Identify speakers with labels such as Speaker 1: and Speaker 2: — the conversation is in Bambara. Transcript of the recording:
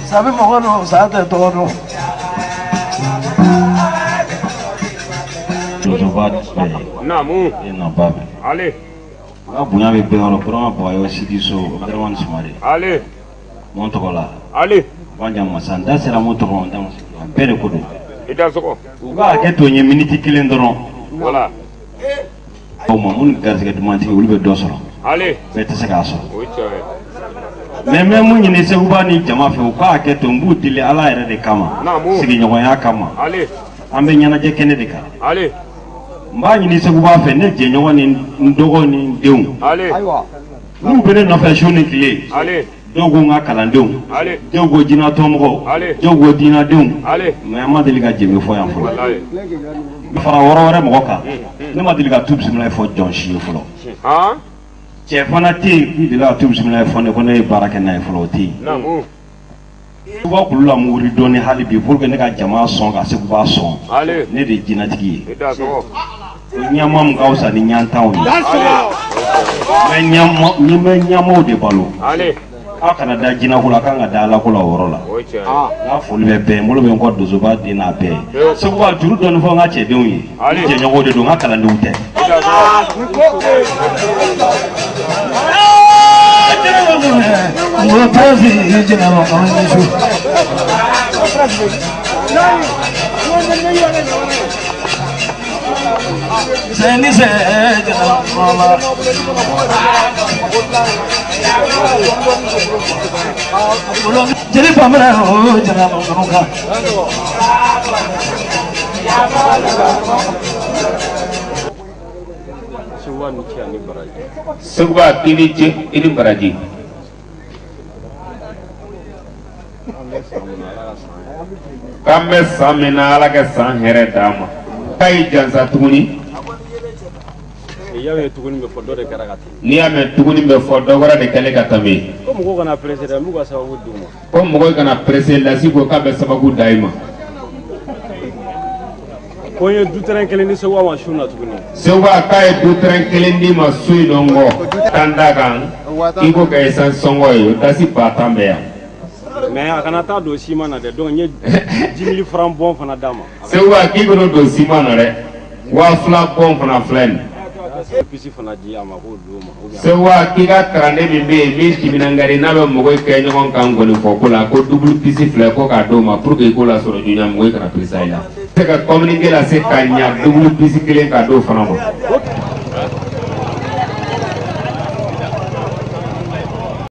Speaker 1: sabe mogono sabe todo
Speaker 2: namu
Speaker 3: ina babe
Speaker 2: ale
Speaker 3: abunya be beoro pro bo yo sidiso derwan sumare
Speaker 2: ale
Speaker 3: montokola
Speaker 2: ale
Speaker 3: banja masanda sera montoko ndam bere kodo
Speaker 2: ida soko
Speaker 3: uga ke to nye minute kilen doron
Speaker 2: wala
Speaker 3: o mamun gazga dumanti ulbe dosoro
Speaker 2: ale
Speaker 3: bete se gaso
Speaker 2: o chawe
Speaker 3: meme mun ni se ubani jama fe uga ke to mbutile ala ere de kama sigi nyogo ya kama
Speaker 2: ale
Speaker 3: ambe nyana je kene de ka
Speaker 2: ale
Speaker 3: mba ni se uba fe ne je nyogo ni ndogo ni deun
Speaker 2: ale
Speaker 1: aywa
Speaker 3: nu bene no fa shoni kile
Speaker 2: ale
Speaker 3: dogo nga kalandew
Speaker 2: ale
Speaker 3: dogo jina tomogo
Speaker 2: ale
Speaker 3: dogo dina deun
Speaker 2: ale
Speaker 3: mais amadeli ka jeme fo yan fo
Speaker 2: wallahi
Speaker 3: fara woro wore mo ka ne madeli ka tub simla fo jonshi fo
Speaker 2: ha
Speaker 3: che fana te ki de la tub simla fo ne ko ne baraka na fo ti
Speaker 2: namu
Speaker 3: wa kulula muri doni halibi pour que ne ka jama son ka se ba son
Speaker 2: ale
Speaker 3: ne de jinatigi
Speaker 2: ida soko
Speaker 3: nyama mu ka usa ni nyantaw ni me nyama de balo
Speaker 2: ale
Speaker 3: akana da jina kula kanga da la kula woro la
Speaker 2: o chawe
Speaker 3: na foli be be molo be ko dozo ba dina be so ko juru don fo nga che deun yi je nyogo de do nga kala ndute
Speaker 2: ida soko
Speaker 1: ngo tazi jina mo kama nishu seni se jina mama jadi pamela o jina mo kama
Speaker 2: Sugba kini je ini baraji kambe samina ala ke san here dama kai jansa tuguni
Speaker 4: yawe tuguni be fodo de karagati
Speaker 2: ni ame tuguni be fodo gora de kale katame
Speaker 4: ko mo kana president mu ga sababu duma
Speaker 2: ko mo kana president la siko kambe sababu daima
Speaker 4: ko ye du tren kelen ni so wa ma shuna tuguni
Speaker 2: Sewa kai du tren kelen ni ma sui dongo tanda kan iko ke san songo yo tasi patambe ya
Speaker 4: mais akana ta do sima na de donc nye 10000 francs bon fana dama
Speaker 2: Sewa ki go do sima na re wa fla bon fana flen
Speaker 4: pisi fana di ama ko duma
Speaker 2: Sewa ki ga trande mi be mi timinangari na be mo ko ke nyon kan ngoni fo kula ko double pisi fle ko ka do ma pour que ko la soro junya mo ko kana pisa ila se ka communiquer la se kanya double pisi kelen ka do fana mo